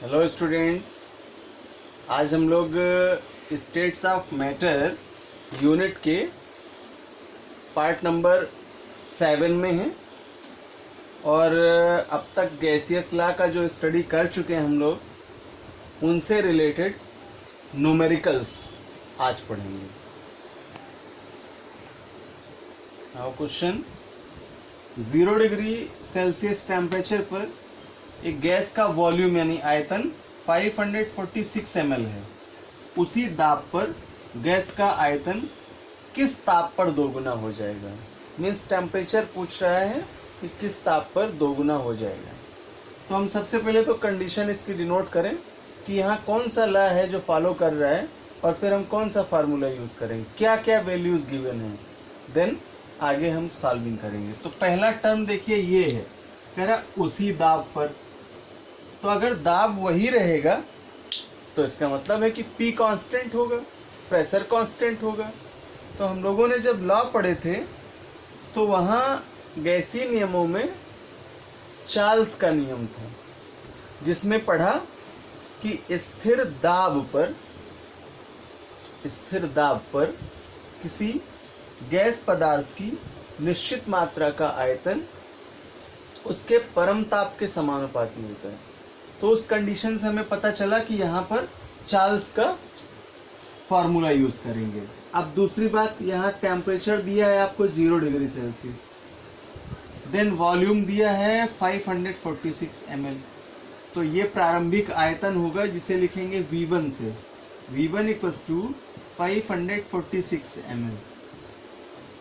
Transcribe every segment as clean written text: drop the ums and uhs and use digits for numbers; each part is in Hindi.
हेलो स्टूडेंट्स, आज हम लोग स्टेट्स ऑफ मैटर यूनिट के पार्ट नंबर 7 में हैं और अब तक गैसियस लॉ का जो स्टडी कर चुके हैं हम लोग, उनसे रिलेटेड न्यूमेरिकल्स आज पढ़ेंगे। Now question, 0 degree Celsius temperature पर एक गैस का वॉल्यूम यानी आयतन 546 ml है। उसी दाब पर गैस का आयतन किस ताप पर दोगुना हो जाएगा। मीन्स टेम्परेचर पूछ रहा है कि किस ताप पर दोगुना हो जाएगा। तो हम सबसे पहले तो कंडीशन इसकी डिनोट करें कि यहाँ कौन सा लॉ है जो फॉलो कर रहा है, और फिर हम कौन सा फार्मूला यूज़ करेंगे, क्या क्या वैल्यूज़ गिवन है, देन आगे हम सॉल्विंग करेंगे। तो पहला टर्म देखिए, ये है, कह रहा उसी दाब पर। तो अगर दाब वही रहेगा तो इसका मतलब है कि P कांस्टेंट होगा, प्रेशर कांस्टेंट होगा। तो हम लोगों ने जब लॉ पढ़े थे तो वहाँ गैसीय नियमों में चार्ल्स का नियम था, जिसमें पढ़ा कि स्थिर दाब पर किसी गैस पदार्थ की निश्चित मात्रा का आयतन उसके परम ताप के समानुपाती होता है। तो उस कंडीशन से हमें पता चला कि यहाँ पर चार्ल्स का फॉर्मूला यूज करेंगे। अब दूसरी बात, यहाँ टेम्परेचर दिया है आपको 0 डिग्री सेल्सियस, देन वॉल्यूम दिया है 546 ml। तो ये प्रारंभिक आयतन होगा जिसे लिखेंगे V1 से। V1 equals to 546 ml।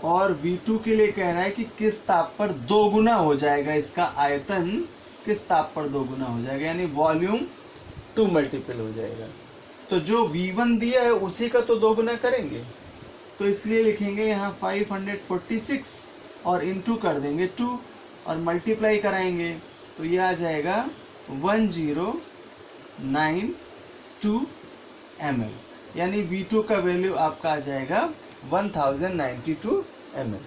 और V2 के लिए कह रहा है कि किस ताप पर दोगुना हो जाएगा इसका आयतन, किस ताप पर दोगुना हो जाएगा, यानी वॉल्यूम 2 मल्टीपल हो जाएगा। तो जो V1 दिया है उसी का तो दोगुना करेंगे, तो इसलिए लिखेंगे यहाँ 546 और इनटू कर देंगे 2 और मल्टीप्लाई कराएंगे तो ये आ जाएगा 1092 ml, यानी V2 का वैल्यू आपका आ जाएगा 1092 ml।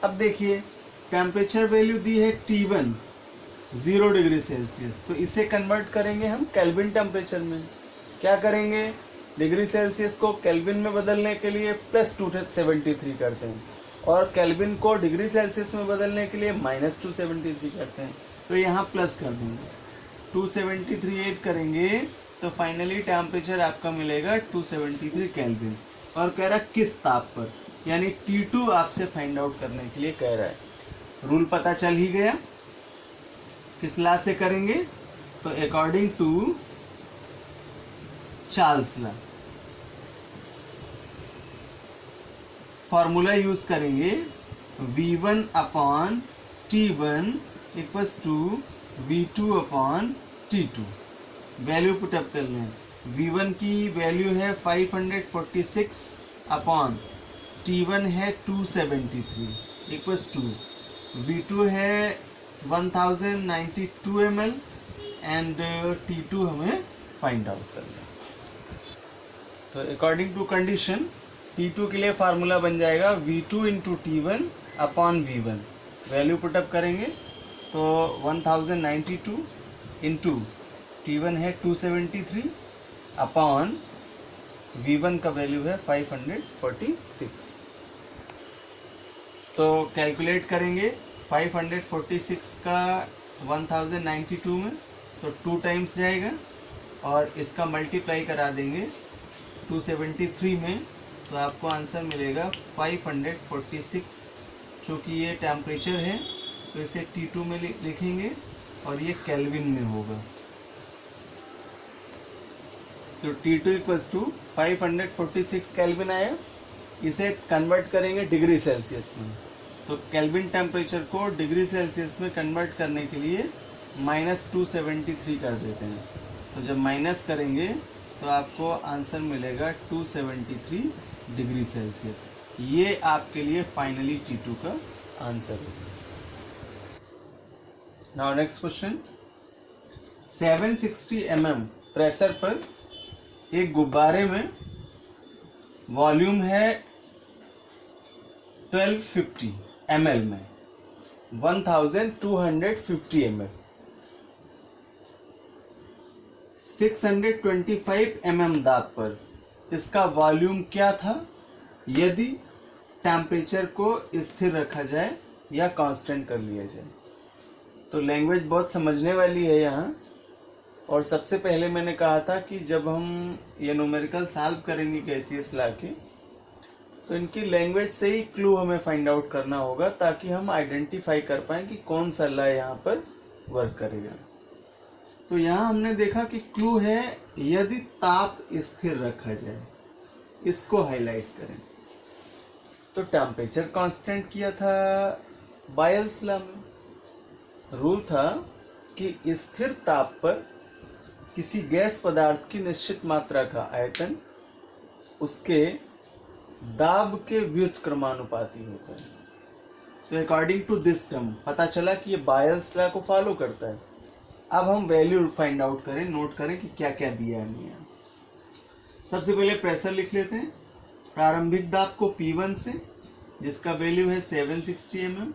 अब देखिए टेम्परेचर वैल्यू दी है T1 0 डिग्री सेल्सियस, तो इसे कन्वर्ट करेंगे हम केल्विन टेम्परेचर में। क्या करेंगे, डिग्री सेल्सियस को केल्विन में बदलने के लिए +273 करते हैं और केल्विन को डिग्री सेल्सियस में बदलने के लिए -273 करते हैं। तो यहाँ प्लस कर देंगे, 273 ऐड करेंगे तो फाइनली टेम्परेचर आपका मिलेगा 273 केल्विन। और कह रहा है किस ताप पर, यानी T2 आपसे फाइंड आउट करने के लिए कह रहा है। रूल पता चल ही गया, किस लॉ से करेंगे, तो according to Charles law formula use करेंगे V1 upon T1 equals to V2 upon T2। Value put up कर लें, V1 की वैल्यू है 546 अपॉन T1 है 273 इक्वल्स टू V2 है 1092 ml एंड T2 हमें फाइंड आउट करना है। तो अकॉर्डिंग टू कंडीशन T2 के लिए फार्मूला बन जाएगा V2 into T1 upon V1। Value put up करेंगे तो 1092 इंटू T1 है 273 अपॉन V1 का वैल्यू है 546। तो कैलकुलेट करेंगे 546 का 1092 में, तो 2 टाइम्स जाएगा और इसका मल्टीप्लाई करा देंगे 273 में, तो आपको आंसर मिलेगा 546। चूँकि ये टेम्परेचर है तो इसे T2 में लिखेंगे और ये केल्विन में होगा। तो T2 इक्वल्स टू 546 केल्विन आया। इसे कन्वर्ट करेंगे डिग्री सेल्सियस में, तो केल्विन टेम्परेचर को डिग्री सेल्सियस में कन्वर्ट करने के लिए -273 कर देते हैं। तो जब माइनस करेंगे तो आपको आंसर मिलेगा 273 डिग्री सेल्सियस। ये आपके लिए फाइनली T2 का आंसर होगा। Now next question, 760 mm pressure पर एक गुब्बारे में वॉल्यूम है 1250 ml में 1250 ml। 625 mm दाब पर इसका वॉल्यूम क्या था यदि टेम्परेचर को स्थिर रखा जाए या कांस्टेंट कर लिया जाए। तो लैंग्वेज बहुत समझने वाली है यहाँ। और सबसे पहले मैंने कहा था कि जब हम ये न्यूमेरिकल सॉल्व करेंगे गैसियस लॉ के, तो इनकी लैंग्वेज से ही क्लू हमें फाइंड आउट करना होगा ताकि हम आइडेंटिफाई कर पाएँ कि कौन सा लॉ यहाँ पर वर्क करेगा। तो यहाँ हमने देखा कि क्लू है यदि ताप स्थिर रखा जाए, इसको हाईलाइट करें। तो टेम्परेचर कांस्टेंट किया था बायल्स लॉ में। रूल था कि स्थिर ताप पर किसी गैस पदार्थ की निश्चित मात्रा का आयतन उसके दाब के व्युत्क्रमानुपाती होता है। तो अकॉर्डिंग टू दिस टर्म पता चला कि ये बायल्स लॉ को फॉलो करता है। अब हम वैल्यू फाइंड आउट करें, नोट करें कि क्या क्या दिया है हमने यहाँ। सबसे पहले प्रेशर लिख लेते हैं। प्रारंभिक दाब को P1 से, जिसका वैल्यू है 760 mm।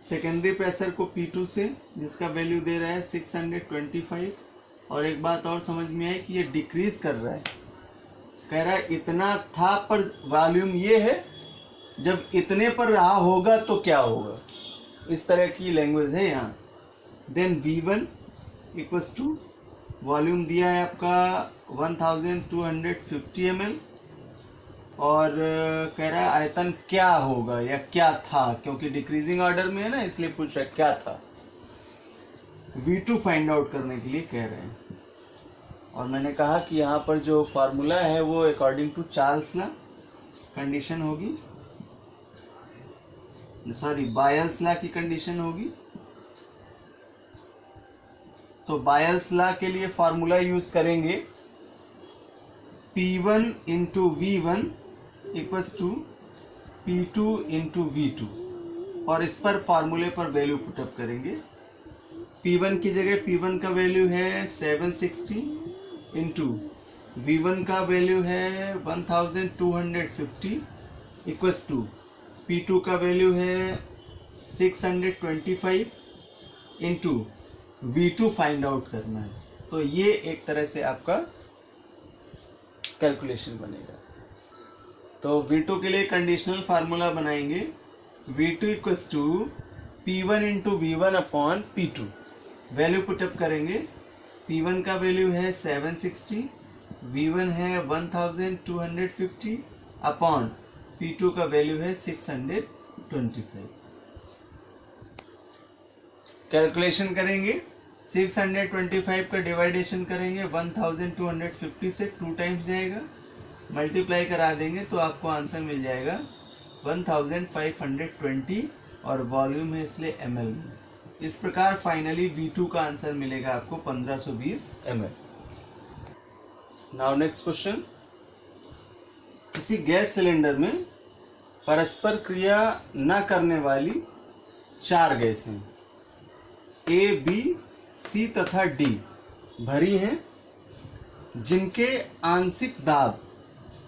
सेकेंडरी प्रेशर को P2 से, जिसका वैल्यू दे रहा है 625। और एक बात और समझ में आई कि ये डिक्रीज कर रहा है, कह रहा है इतना था पर वॉल्यूम ये है, जब इतने पर रहा होगा तो क्या होगा, इस तरह की लैंग्वेज है यहाँ। Then V1 equals to volume दिया है आपका 1250 ml और कह रहा है आयतन क्या होगा या क्या था, क्योंकि डिक्रीजिंग ऑर्डर में है ना, इसलिए पूछ रहा है क्या था। V2 फाइंड आउट करने के लिए कह रहे हैं। और मैंने कहा कि यहाँ पर जो फार्मूला है वो according to Charles law condition होगी, सॉरी बायल्स लॉ की कंडीशन होगी। तो बायल्स लॉ के लिए फार्मूला यूज करेंगे P1 into V1 equals to P2 into V2 और इस पर फार्मूले पर वैल्यू पुटअप करेंगे। P1 की जगह P1 का वैल्यू है 760 इंटू V1 का वैल्यू है 1250 इक्वल्स टू P2 का वैल्यू है 625 इंटू V2 फाइंड आउट करना है। तो ये एक तरह से आपका कैलकुलेशन बनेगा। तो V2 के लिए कंडीशनल फार्मूला बनाएंगे। V2 equals to P1 into V1 upon P2। Value put up करेंगे। P1 का वैल्यू है 760, V1 है 1250 अपॉन P2 का वैल्यू है 625। कैलकुलेशन करेंगे। 625 का डिवाइडेशन करेंगे 1250 से, 2 टाइम्स जाएगा, मल्टीप्लाई करा देंगे तो आपको आंसर मिल जाएगा 1520 और वॉल्यूम है इसलिए ml में। इस प्रकार फाइनली V2 का आंसर मिलेगा आपको 1520 ml। Now next question. किसी गैस सिलेंडर में परस्पर क्रिया न करने वाली 4 गैसें A, B, C तथा D भरी हैं, जिनके आंशिक दाब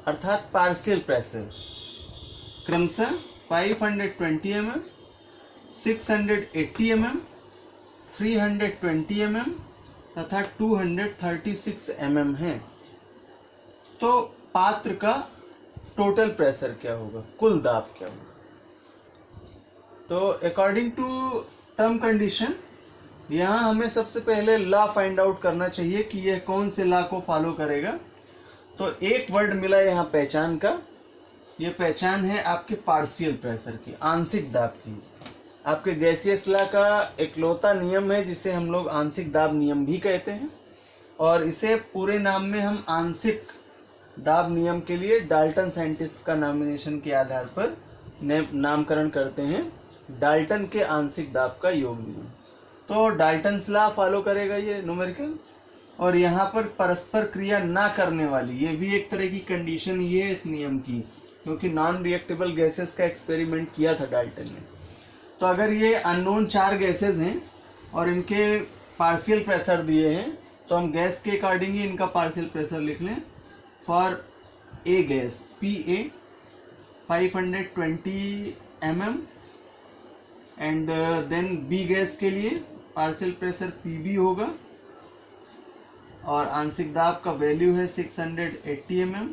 अर्थात पार्शियल प्रेशर क्रमशः 520 mm, 680 mm, 320 mm तथा 236 mm है। तो पात्र का टोटल प्रेशर क्या होगा, कुल दाब क्या होगा। तो अकॉर्डिंग टू टर्म कंडीशन यहाँ हमें सबसे पहले लॉ फाइंड आउट करना चाहिए कि यह कौन से लॉ को फॉलो करेगा। तो एक वर्ड मिला यहाँ पहचान का, ये पहचान है आपके पार्शियल प्रेशर की, आंशिक दाब की। आपके गैसियस लॉ का इकलौता नियम है जिसे हम लोग आंशिक दाब नियम भी कहते हैं, और इसे पूरे नाम में हम आंशिक दाब नियम के लिए डाल्टन साइंटिस्ट का नॉमिनेशन के आधार पर नामकरण करते हैं, डाल्टन के आंशिक दाब का योग नियम। तो डाल्टन्स लॉ फॉलो करेगा ये न्यूमेरिकल। और यहाँ पर परस्पर क्रिया ना करने वाली, ये भी एक तरह की कंडीशन ही है इस नियम की, क्योंकि नॉन रिएक्टेबल गैसेस का एक्सपेरिमेंट किया था डाल्टन ने। तो अगर ये अननोन 4 गैसेस हैं और इनके पार्शियल प्रेशर दिए हैं, तो हम गैस के अकॉर्डिंग ही इनका पार्शियल प्रेशर लिख लें। For A gas PA 520 mm and then B gas के लिए पार्शियल प्रेशर PB होगा और आंशिक दाब का वैल्यू है 680 mm।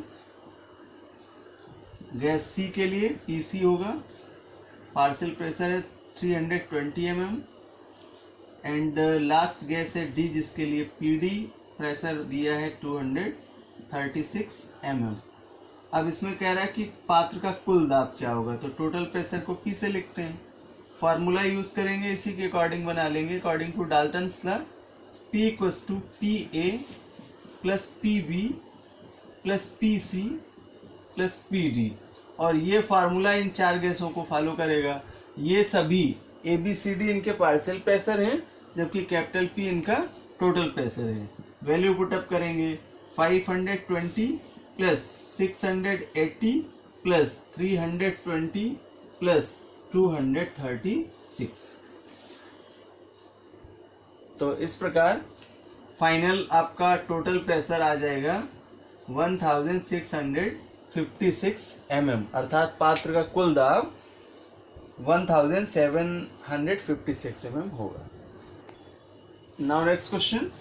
गैस सी के लिए पीसी होगा, पार्शियल प्रेशर है 320 mm एंड लास्ट गैस है डी जिसके लिए पीडी प्रेशर दिया है 236 mm। अब इसमें कह रहा है कि पात्र का कुल दाब क्या होगा, तो टोटल प्रेशर को पी से लिखते हैं, फार्मूला यूज करेंगे, इसी के अकॉर्डिंग बना लेंगे। According to Dalton's law P equals to PA plus PB plus PC plus PD, और ये फार्मूला इन चार गैसों को फॉलो करेगा। ये सभी ABCD इनके पार्शियल प्रेशर हैं, जबकि कैपिटल P इनका टोटल प्रेशर है। वैल्यू पुटअप करेंगे 520 प्लस 680 प्लस 320 प्लस 236। तो इस प्रकार फाइनल आपका टोटल प्रेशर आ जाएगा 1656 mm, अर्थात पात्र का कुल दाब 1756 mm होगा। Now next question,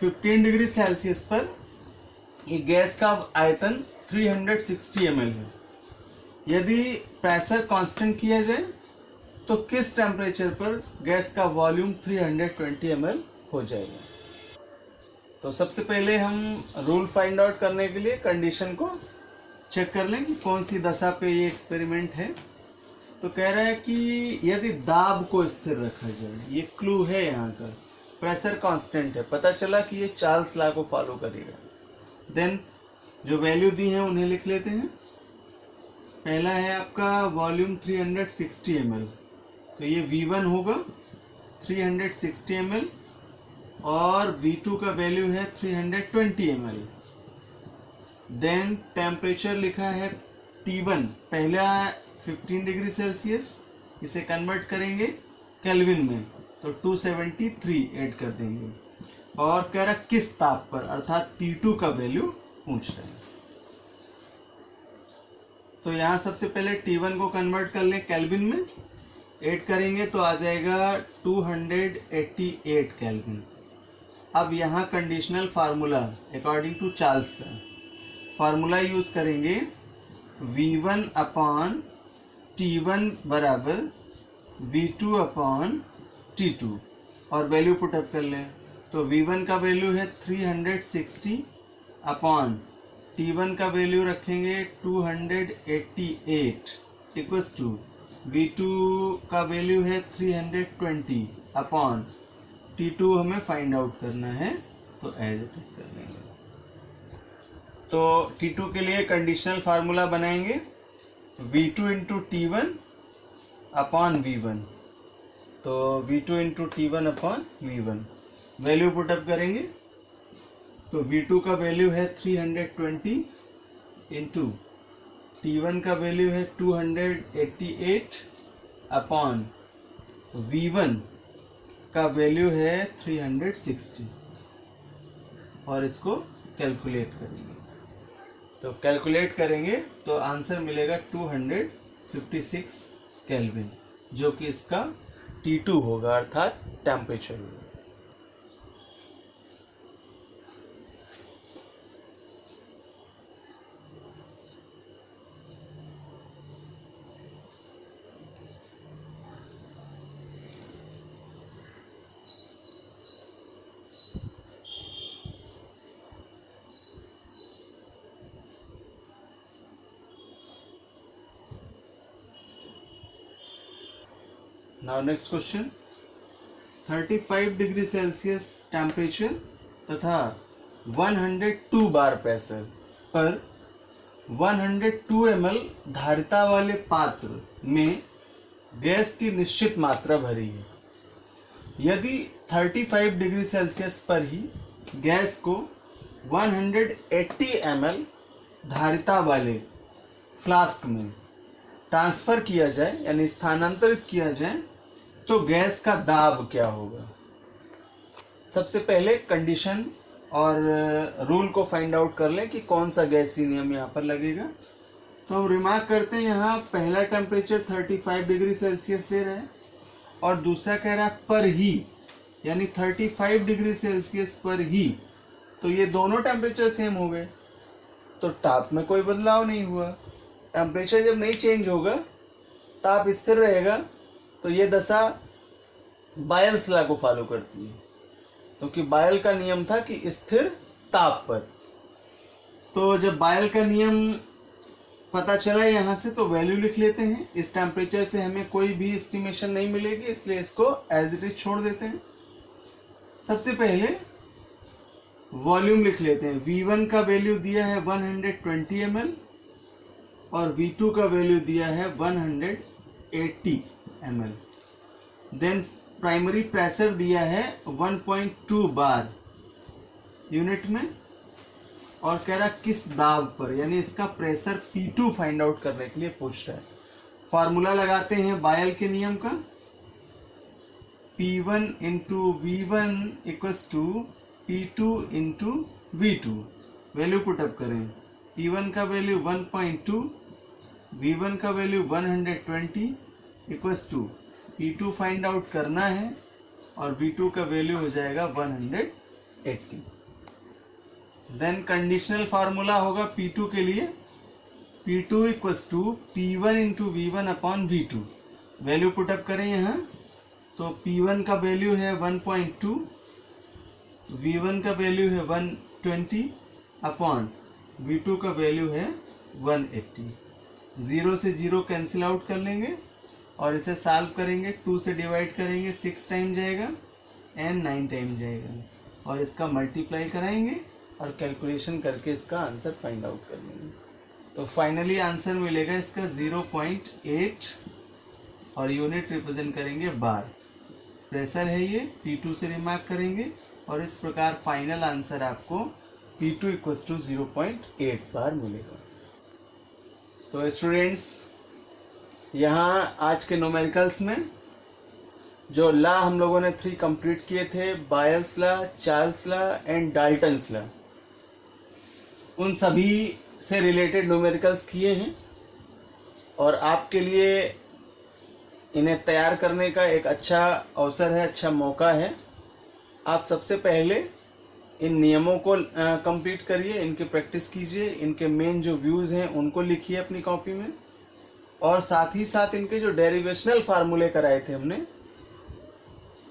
15 degree Celsius पर एक गैस का आयतन 360 ml है। यदि प्रेशर कांस्टेंट किया जाए तो किस टेम्परेचर पर गैस का वॉल्यूम 320 ml हो जाएगा। तो सबसे पहले हम रूल फाइंड आउट करने के लिए कंडीशन को चेक कर लें कि कौन सी दशा पे ये एक्सपेरिमेंट है। तो कह रहा है कि यदि दाब को स्थिर रखा जाए, ये क्लू है यहाँ का, प्रेशर कांस्टेंट है, पता चला कि ये चार्ल्स लॉ को फॉलो करेगा। देन जो वैल्यू दी है उन्हें लिख लेते हैं। पहला है आपका वॉल्यूम 360 ml, तो ये V1 होगा 360 ml और V2 का वैल्यू है 320 ml। देन टेम्परेचर लिखा है T1, पहला 15 डिग्री सेल्सियस, इसे कन्वर्ट करेंगे केल्विन में तो 273 ऐड कर देंगे, और कह रहा किस ताप पर, अर्थात T2 का वैल्यू पूछ रहे हैं। तो यहाँ सबसे पहले T1 को कन्वर्ट कर लें केल्विन में, ऐड करेंगे तो आ जाएगा 288 केल्विन। अब यहाँ conditional formula according to Charles का फार्मूला यूज करेंगे, V1 अपॉन T1 बराबर V2 अपॉन T2, और वैल्यू पुटअप कर लें। तो V1 का वैल्यू है 360 अपॉन T1 का वैल्यू रखेंगे 288 इक्वल्स टू V2 का वैल्यू है 320 अपॉन T2 हमें फाइंड आउट करना है, तो एज इट इज कर लेंगे। तो T2 के लिए कंडीशनल फार्मूला बनाएंगे, V2 into T1 upon V1, तो V2 into T1 upon V1, value put up करेंगे तो V2 का वैल्यू है 320 इंटू T1 का वैल्यू है 288 अपॉन V1 का वैल्यू है 360, और इसको कैलकुलेट करेंगे। तो कैलकुलेट करेंगे तो आंसर मिलेगा 256 केल्विन, जो कि इसका T2 होगा, अर्थात टेम्परेचर होगा। Now next question, 35 degree Celsius temperature तथा 102 बार प्रेशर पर 102 ml धारिता वाले पात्र में गैस की निश्चित मात्रा भरी है। यदि 35 डिग्री सेल्सियस पर ही गैस को 180 ml धारिता वाले फ्लास्क में ट्रांसफर किया जाए, यानी स्थानांतरित किया जाए, तो गैस का दाब क्या होगा। सबसे पहले कंडीशन और रूल को फाइंड आउट कर लें कि कौन सा गैसीय नियम यहाँ पर लगेगा। तो हम रिमार्क करते हैं, यहाँ पहला टेम्परेचर 35 डिग्री सेल्सियस दे रहा है और दूसरा कह रहा है पर ही, यानी 35 डिग्री सेल्सियस पर ही तो ये दोनों टेम्परेचर सेम हो गए, तो ताप में कोई बदलाव नहीं हुआ। टेम्परेचर जब नहीं चेंज होगा, ताप स्थिर रहेगा, तो ये दशा बायल्स लॉ को फॉलो करती है, क्योंकि बायल का नियम था कि स्थिर ताप पर। तो जब बायल का नियम पता चला यहाँ से, तो वैल्यू लिख लेते हैं। इस टेम्परेचर से हमें कोई भी एस्टिमेशन नहीं मिलेगी, इसलिए इसको एज इट इज छोड़ देते हैं। सबसे पहले वॉल्यूम लिख लेते हैं। V1 का वैल्यू दिया है 120 ml और V2 का वैल्यू दिया है 180 ml। देन प्राइमरी प्रेशर दिया है 1.2 बार यूनिट में, और कह रहा किस दाब पर, यानी इसका प्रेशर P2 फाइंड आउट करने के लिए पूछ रहा है। फॉर्मूला लगाते हैं बायल के नियम का, P1 into V1 equals to P2 into V2। Value put up करें। P1 का वैल्यू 1.2, V1 का value 120 equals to P2 find out करना है, और V2 का वैल्यू हो जाएगा 180। देन कंडीशनल फार्मूला होगा P2 के लिए, P2 equals to P1 into V1 upon V2। Value put up करें यहाँ, तो P1 का वैल्यू है 1.2, V1 का वैल्यू है 120 अपॉन V2 का वैल्यू है 180। 0 से 0 कैंसिल आउट कर लेंगे और इसे सॉल्व करेंगे। 2 से डिवाइड करेंगे, 6 टाइम जाएगा एंड 9 टाइम जाएगा, और इसका मल्टीप्लाई कराएंगे और कैलकुलेशन करके इसका आंसर फाइंड आउट कर लेंगे। तो फाइनली आंसर मिलेगा इसका 0.8, और यूनिट रिप्रेजेंट करेंगे बार। प्रेशर है ये, P2 से रिमार्क करेंगे, और इस प्रकार फाइनल आंसर आपको P2 इक्वल्स टू 0.8 बार मिलेगा। तो स्टूडेंट्स, यहाँ आज के न्यूमेरिकल्स में जो लॉ हम लोगों ने 3 कंप्लीट किए थे, बायल्स law, Charles law and Dalton's law, उन सभी से रिलेटेड न्यूमेरिकल्स किए हैं, और आपके लिए इन्हें तैयार करने का एक अच्छा अवसर है, अच्छा मौका है। आप सबसे पहले इन नियमों को कंप्लीट करिए, इनकी प्रैक्टिस कीजिए, इनके मेन जो व्यूज़ हैं उनको लिखिए अपनी कॉपी में, और साथ ही साथ इनके जो डेरिवेशनल फार्मूले कराए थे हमने,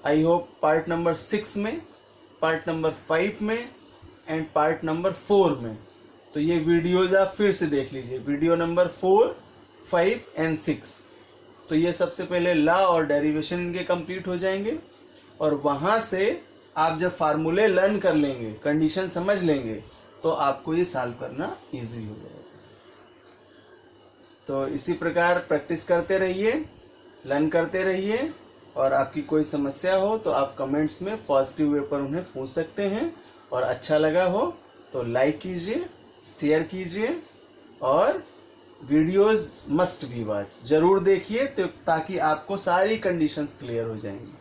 आई होप पार्ट नंबर 6 में, पार्ट नंबर 5 में एंड पार्ट नंबर 4 में, तो ये वीडियोज आप फिर से देख लीजिए, वीडियो नंबर 4, 5 एंड 6। तो ये सबसे पहले लॉ और डेरिवेशन इनके कंप्लीट हो जाएंगे, और वहाँ से आप जब फार्मूले लर्न कर लेंगे, कंडीशन समझ लेंगे, तो आपको ये सॉल्व करना इजी हो जाएगा। तो इसी प्रकार प्रैक्टिस करते रहिए, लर्न करते रहिए, और आपकी कोई समस्या हो तो आप कमेंट्स में पॉजिटिव वे पर उन्हें पूछ सकते हैं, और अच्छा लगा हो तो लाइक कीजिए, शेयर कीजिए, और वीडियोस मस्ट बी वॉच जरूर देखिए, तो ताकि आपको सारी कंडीशंस क्लियर हो जाएंगी।